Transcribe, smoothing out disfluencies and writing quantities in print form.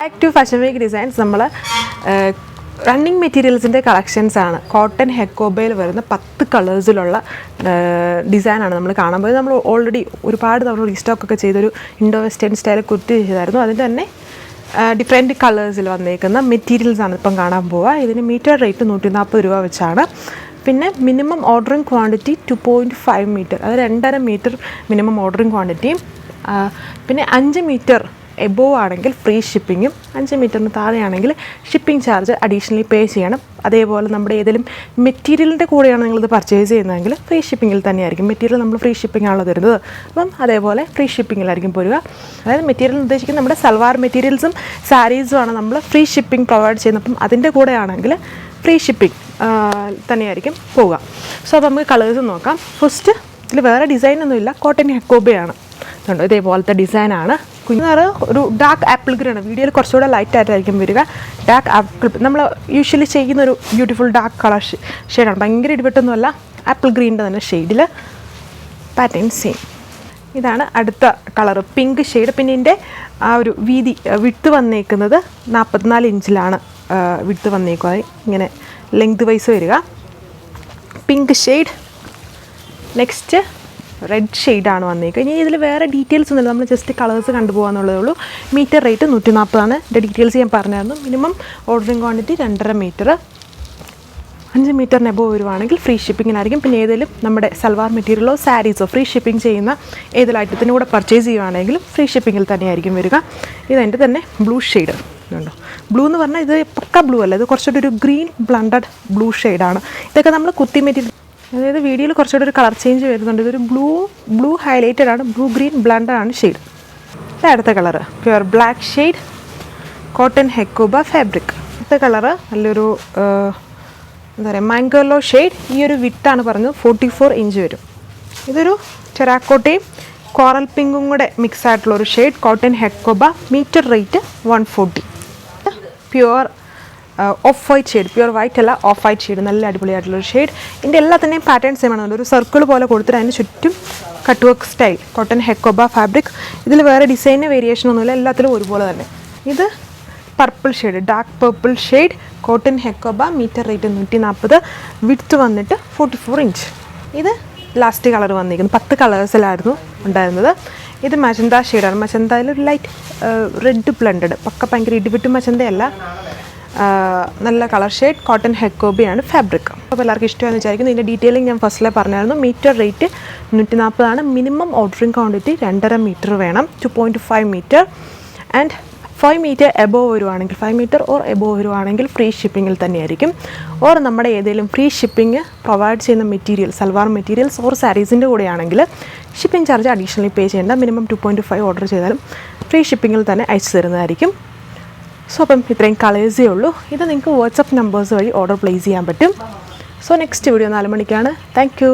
Active fashion week designs നമ്മൾ running മെറ്റീരിയൽസിൻ്റെ കളക്ഷൻസാണ്. Cotton ഹെക്കോബയിൽ വരുന്ന 10 കളേഴ്സിലുള്ള ഡിസൈനാണ് നമ്മൾ കാണാൻ പോയത്. നമ്മൾ ഓൾറെഡി ഒരുപാട് തവണ റീസ്റ്റോക്കൊക്കെ ചെയ്തൊരു ഇൻഡോ വെസ്റ്റേൺ സ്റ്റൈൽ കുർത്തി ചെയ്തായിരുന്നു. അതിൻ്റെ തന്നെ ഡിഫറെൻറ്റ് കളേഴ്സിൽ വന്നേക്കുന്ന മെറ്റീരിയൽസാണ് ഇപ്പം കാണാൻ പോവുക. ഇതിന് മീറ്റർ റേറ്റ് 140 രൂപ വെച്ചാണ്. പിന്നെ മിനിമം ഓർഡറിങ് ക്വാണ്ടിറ്റി 2.5 മീറ്റർ, അത് 2.5 മീറ്റർ മിനിമം ഓർഡറിങ് ക്വാണ്ടിറ്റിയും. പിന്നെ 5 മീറ്റർ എബോവ് ആണെങ്കിൽ ഫ്രീ ഷിപ്പിങ്ങും, 5 മീറ്ററിന് താഴെയാണെങ്കിൽ ഷിപ്പിംഗ് ചാർജ് അഡീഷണലി പേ ചെയ്യണം. അതേപോലെ നമ്മുടെ ഏതെങ്കിലും മെറ്റീരിയലിൻ്റെ കൂടെയാണ് നിങ്ങളിത് പർച്ചേസ് ചെയ്യുന്നതെങ്കിൽ ഫ്രീ ഷിപ്പിങ്ങിൽ തന്നെയായിരിക്കും. മെറ്റീരിയൽ നമ്മൾ ഫ്രീ ഷിപ്പിങ്ങാണല്ലോ തരുന്നത്, അപ്പം അതേപോലെ ഫ്രീ ഷിപ്പിങ്ങിലായിരിക്കും പോരുക. അതായത് മെറ്റീരിയൽ ഉദ്ദേശിക്കുന്നത് നമ്മുടെ സൽവാർ മെറ്റീരിയൽസും സാരീസുമാണ് നമ്മൾ ഫ്രീ ഷിപ്പിംഗ് പ്രൊവൈഡ് ചെയ്യുന്നത്. അപ്പം അതിൻ്റെ കൂടെ ആണെങ്കിൽ ഫ്രീ ഷിപ്പിംഗ് തന്നെയായിരിക്കും പോവുക. സോ അപ്പോൾ നമുക്ക് കളേഴ്സ് നോക്കാം. ഫസ്റ്റ് ഇതിൽ വേറെ ഡിസൈനൊന്നുമില്ല, കോട്ടൺ ഹെക്കോബയാണ്. ഇതുണ്ട്, ഇതേപോലത്തെ ഡിസൈനാണ്. കുഞ്ഞാറ് ഒരു ഡാർക്ക് ആപ്പിൾ ഗ്രീൻ ആണ്. വീഡിയോയിൽ കുറച്ചുകൂടെ ലൈറ്റ് ആയിട്ടായിരിക്കും വരിക. ഡാർക്ക് ആപ്പിൾ നമ്മൾ യൂഷ്വലി ചെയ്യുന്നൊരു ബ്യൂട്ടിഫുൾ ഡാർക്ക് കളർ ഷെയ്ഡാണ്. ഭയങ്കര ഇടിവെട്ടൊന്നുമല്ല, ആപ്പിൾ ഗ്രീൻ്റെ തന്നെ ഷെയ്ഡിൽ പാറ്റേൺ സെയിം. ഇതാണ് അടുത്ത കളർ, പിങ്ക് ഷെയ്ഡ്. പിന്നെ ഇതിൻ്റെ ആ ഒരു വിഡ്ത്ത് വന്നേക്കുന്നത് 44 ഇഞ്ചിലാണ് വിഡ്ത്ത് വന്നേക്കുക. ഇങ്ങനെ ലെങ്ത് വൈസ് വരിക. Pink shade. നെക്സ്റ്റ് റെഡ് ഷെയ്ഡാണ് വന്നേക്കുക. ഇനി ഇതിൽ വേറെ ഡീറ്റെയിൽസ് ഒന്നുമില്ല, നമ്മൾ ജസ്റ്റ് കളേഴ്സ് കണ്ടുപോകാന്നുള്ളതേ ഉള്ളൂ. മീറ്റർ റേറ്റ് 140 ഇതിൻ്റെ ഡീറ്റെയിൽസ് ഞാൻ പറഞ്ഞായിരുന്നു. Minimum ordering quantity 2.5 metre. 5 മീറ്ററിന് എബോവ് വരുവാണെങ്കിൽ ഫ്രീ ഷിപ്പിങ്ങിനായിരിക്കും. പിന്നെ ഏതെങ്കിലും നമ്മുടെ സൽവാർ മെറ്റീരിയലോ സാരീസോ ഫ്രീ ഷിപ്പിംഗ് ചെയ്യുന്ന ഏതെങ്കിലും ഐറ്റത്തിൻ്റെ കൂടെ പർച്ചേസ് ചെയ്യുകയാണെങ്കിലും ഫ്രീ ഷിപ്പിങ്ങിൽ തന്നെയായിരിക്കും വരിക. ഇതെൻ്റെ തന്നെ ബ്ലൂ ഷെയ്ഡ് ഉണ്ടോ. ബ്ലൂ എന്ന് പറഞ്ഞാൽ ഇത് പക്ക ബ്ലൂ അല്ല, ഇത് കുറച്ചുകൂടി ഒരു ഗ്രീൻ ബ്ലണ്ടഡ് ബ്ലൂ ഷെയ്ഡാണ്. ഇതൊക്കെ നമ്മൾ കുത്തി മെറ്റീരിയൽ, അതായത് വീഡിയോയിൽ കുറച്ചുകൂടി ഒരു കളർ ചേഞ്ച് വരുന്നുണ്ട്. ഇതൊരു ബ്ലൂ ഹൈലൈറ്റഡ് ആണ്, ബ്ലൂ ഗ്രീൻ ബ്ലണ്ടഡ് ആണ് ഷെയ്ഡ്. ഇത് അടുത്ത colour pure black shade, cotton hakoba fabric. അടുത്ത കളറ് നല്ലൊരു എന്താ പറയുക മാംഗോലോ ഷെയ്ഡ്. ഈ ഒരു വിട്ടാണ് പറഞ്ഞത് 44 ഇഞ്ച് വരും. ഇതൊരു ടെറാക്കോട്ടയും കോറൽ പിങ്കും കൂടെ മിക്സ് ആയിട്ടുള്ളൊരു shade, cotton hakoba. Metre rate 140. Pure off white shade, pure white അല്ല, ഓഫ് വൈറ്റ് ഷെയ്ഡ്, നല്ല അടിപൊളിയായിട്ടുള്ളൊരു ഷെയ്ഡ്. ഇതിൻ്റെ എല്ലാത്തിൻ്റെയും പാറ്റേൺ സെയിം ആണ്. ഒരു സർക്കിൾ പോലെ കൊടുത്തിട്ട് അതിന് ചുറ്റും cut work style, cotton hakoba fabric. ഇതിൽ വേറെ ഡിസൈന് വേരിയേഷൻ ഒന്നുമില്ല, എല്ലാത്തിലും ഒരുപോലെ തന്നെ. ഇത് purple shade, dark purple shade, cotton hakoba. Metre rate 140, width വന്നിട്ട് 44 ഇഞ്ച്. ഇത് ലാസ്റ്റ് കളർ വന്നിരിക്കുന്നു. 10 കളേഴ്സിലായിരുന്നു ഉണ്ടായിരുന്നത്. ഇത് മജന്ത ഷെയ്ഡാണ്. മജന്തയിൽ ഒരു ലൈറ്റ് റെഡ് ബ്ലണ്ടഡ്, പക്ക ഭയങ്കര ഇടിവിട്ട് മജന്തയല്ല, നല്ല കളർ ഷെയ്ഡ്. കോട്ടൺ ഹെക്കോബയാണ് ഫാബ്രിക്. അപ്പോൾ എല്ലാവർക്കും ഇഷ്ടമാണെന്ന് വിചാരിക്കുന്നു. ഇതിൻ്റെ ഡീറ്റെയിലിംഗ് ഞാൻ ഫസ്റ്റിലെ പറഞ്ഞായിരുന്നു. Metre rate 140. Minimum ordering quantity 2.5 metre വേണം, 2.5 മീറ്റർ. ആൻഡ് 5 മീറ്റർ എബോവ് വരുവാണെങ്കിൽ, 5 മീറ്റർ ഓർ എബോവ് വരുവാണെങ്കിൽ ഫ്രീ ഷിപ്പിങ്ങിൽ തന്നെയായിരിക്കും. ഓർ നമ്മുടെ ഏതെങ്കിലും ഫ്രീ ഷിപ്പിംഗ് പ്രൊവൈഡ് ചെയ്യുന്ന മെറ്റീരിയൽ, സൽവാർ മെറ്റീരിയൽസ് ഓർ സാരീസിൻ്റെ കൂടെയാണെങ്കിൽ ഷിപ്പിംഗ് ചാർജ് അഡീഷണലി പേ ചെയ്യേണ്ട. മിനിമം 2.5 ഓർഡർ ചെയ്താലും ഫ്രീ ഷിപ്പിങ്ങിൽ തന്നെ അയച്ചു തരുന്നതായിരിക്കും. സോ അപ്പം ഇത്രയും കളേഴ്സേ ഉള്ളൂ. ഇത് നിങ്ങൾക്ക് വാട്സപ്പ് നമ്പേഴ്സ് വഴി ഓർഡർ പ്ലേസ് ചെയ്യാൻ പറ്റും. സോ നെക്സ്റ്റ് വീഡിയോ 4 മണിക്കാണ്. Thank you.